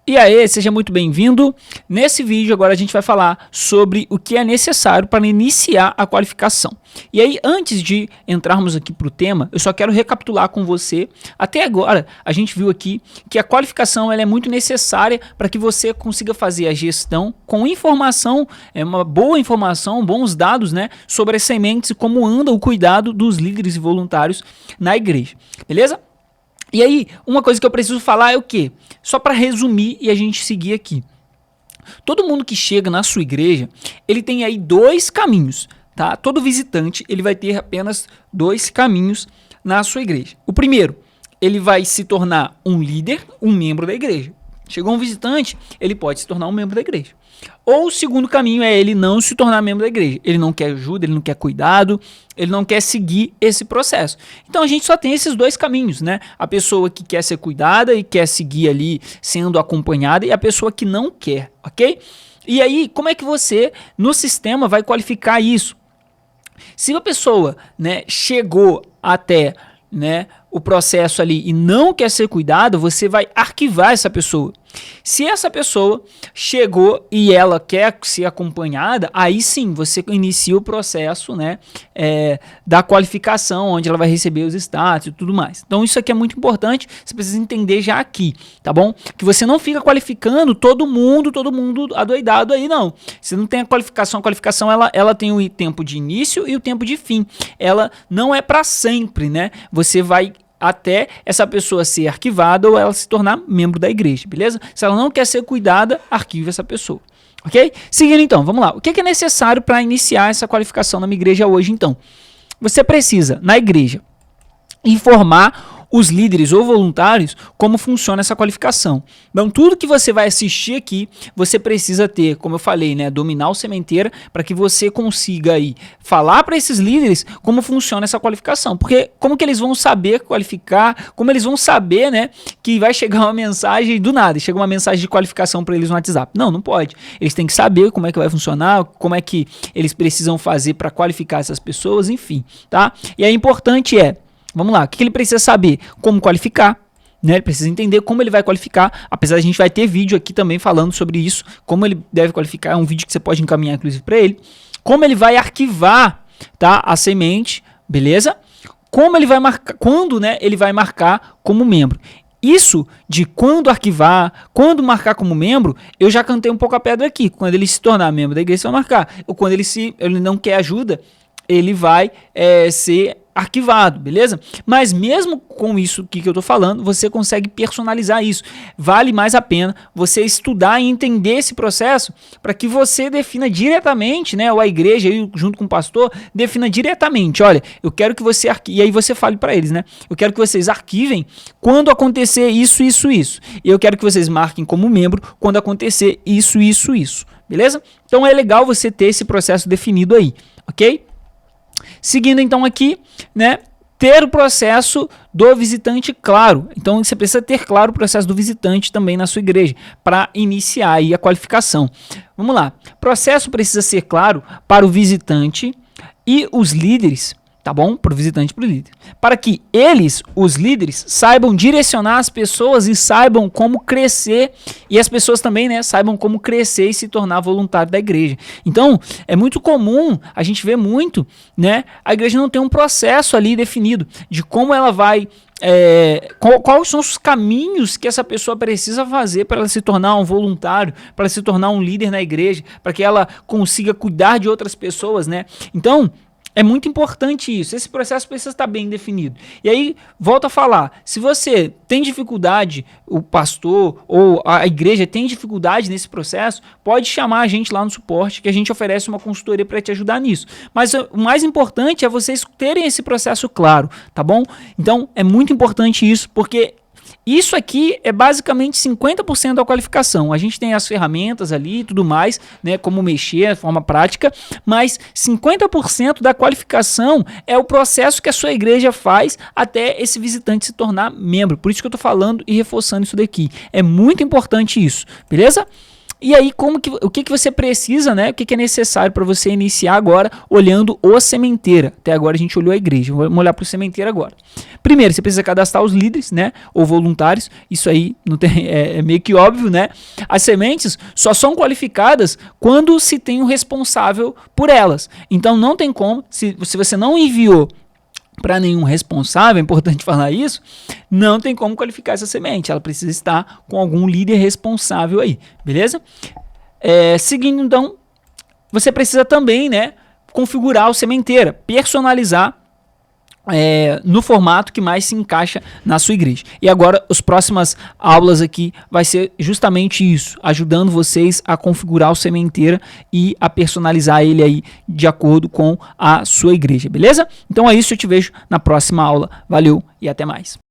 E aí, seja muito bem-vindo. Nesse vídeo agora a gente vai falar sobre o que é necessário para iniciar a qualificação. E aí, antes de entrarmos aqui para o tema, eu só quero recapitular com você. Até agora, a gente viu aqui que a qualificação ela é muito necessária para que você consiga fazer a gestão com informação, uma boa informação, bons dados, né, sobre as sementes e como anda o cuidado dos líderes e voluntários na igreja. Beleza? E aí, uma coisa que eu preciso falar é o quê? Só para resumir e a gente seguir aqui. Todo mundo que chega na sua igreja, ele tem aí dois caminhos, tá? Todo visitante, ele vai ter apenas dois caminhos na sua igreja. O primeiro, ele vai se tornar um líder, um membro da igreja. Chegou um visitante, ele pode se tornar um membro da igreja. Ou o segundo caminho é ele não se tornar membro da igreja. Ele não quer ajuda, ele não quer cuidado, ele não quer seguir esse processo. Então a gente só tem esses dois caminhos, né? A pessoa que quer ser cuidada e quer seguir ali sendo acompanhada e a pessoa que não quer, ok? E aí, como é que você, no sistema, vai qualificar isso? Se a pessoa, né, chegou até, né, o processo ali e não quer ser cuidado, você vai arquivar essa pessoa. Se essa pessoa chegou e ela quer ser acompanhada, aí sim você inicia o processo, né, da qualificação, onde ela vai receber os status e tudo mais. Então isso aqui é muito importante, você precisa entender já aqui, tá bom? Que você não fica qualificando todo mundo adoidado aí, não. Você não tem a qualificação ela tem o tempo de início e o tempo de fim. Ela não é para sempre, né? Você vai até essa pessoa ser arquivada ou ela se tornar membro da igreja, beleza? Se ela não quer ser cuidada, arquive essa pessoa, ok? Seguindo então, vamos lá. O que é necessário para iniciar essa qualificação na minha igreja hoje, então? Você precisa, na igreja, informar os líderes ou voluntários como funciona essa qualificação. Então, tudo que você vai assistir aqui, você precisa ter, como eu falei, né, dominar o sementeira para que você consiga aí falar para esses líderes como funciona essa qualificação. Porque como que eles vão saber qualificar, como eles vão saber, né, que vai chegar uma mensagem do nada, chega uma mensagem de qualificação para eles no WhatsApp. Não pode. Eles têm que saber como é que vai funcionar, como é que eles precisam fazer para qualificar essas pessoas, enfim, tá? E é importante vamos lá, o que ele precisa saber? Como qualificar, né? Ele precisa entender como ele vai qualificar, apesar de a gente vai ter vídeo aqui também falando sobre isso, como ele deve qualificar, é um vídeo que você pode encaminhar inclusive para ele, como ele vai arquivar, tá, a semente, beleza? Como ele vai marcar, quando, né, ele vai marcar como membro. Isso de quando arquivar, quando marcar como membro, eu já cantei um pouco a pedra aqui. Quando ele se tornar membro da igreja, você vai marcar. Ou quando ele não quer ajuda, ele vai ser arquivado, beleza? Mas mesmo com isso que eu tô falando, você consegue personalizar isso. Vale mais a pena você estudar e entender esse processo para que você defina diretamente, né, ou a igreja aí, junto com o pastor, defina diretamente, olha, eu quero que você arquive, e aí você fale para eles, né, eu quero que vocês arquivem quando acontecer isso, e eu quero que vocês marquem como membro quando acontecer isso, beleza? Então é legal você ter esse processo definido aí, ok? Seguindo então aqui, né, ter o processo do visitante claro. Então você precisa ter claro o processo do visitante também na sua igreja para iniciar aí a qualificação. Vamos lá. O processo precisa ser claro para o visitante e os líderes, tá bom? Para o visitante e para o líder. Para que eles, os líderes, saibam direcionar as pessoas e saibam como crescer. E as pessoas também, né, saibam como crescer e se tornar voluntário da igreja. Então, é muito comum, a gente vê muito, né, a igreja não tem um processo ali definido de como ela vai... quais são os caminhos que essa pessoa precisa fazer para ela se tornar um voluntário, para ela se tornar um líder na igreja, para que ela consiga cuidar de outras pessoas, né? Então, é muito importante isso, esse processo precisa estar bem definido. E aí, volto a falar, se você tem dificuldade, o pastor ou a igreja tem dificuldade nesse processo, pode chamar a gente lá no suporte, que a gente oferece uma consultoria para te ajudar nisso. Mas o mais importante é vocês terem esse processo claro, tá bom? Então, é muito importante isso, porque... isso aqui é basicamente 50% da qualificação. A gente tem as ferramentas ali e tudo mais, né, como mexer de forma prática, mas 50% da qualificação é o processo que a sua igreja faz até esse visitante se tornar membro. Por isso que eu estou falando e reforçando isso daqui. É muito importante isso, beleza? E aí, o que você precisa, né? O que é necessário para você iniciar agora olhando o sementeira? Até agora a gente olhou a igreja, vamos olhar para o sementeira agora. Primeiro, você precisa cadastrar os líderes, né? Ou voluntários. Isso aí não tem, é meio que óbvio, né? As sementes só são qualificadas quando se tem um responsável por elas. Então não tem como, se você não enviou para nenhum responsável, é importante falar isso, não tem como qualificar essa semente, ela precisa estar com algum líder responsável aí, beleza? Seguindo então, você precisa também, né, configurar o sementeira, personalizar no formato que mais se encaixa na sua igreja. E agora, as próximas aulas aqui vai ser justamente isso, ajudando vocês a configurar o sementeira e a personalizar ele aí de acordo com a sua igreja, beleza? Então é isso, eu te vejo na próxima aula. Valeu e até mais.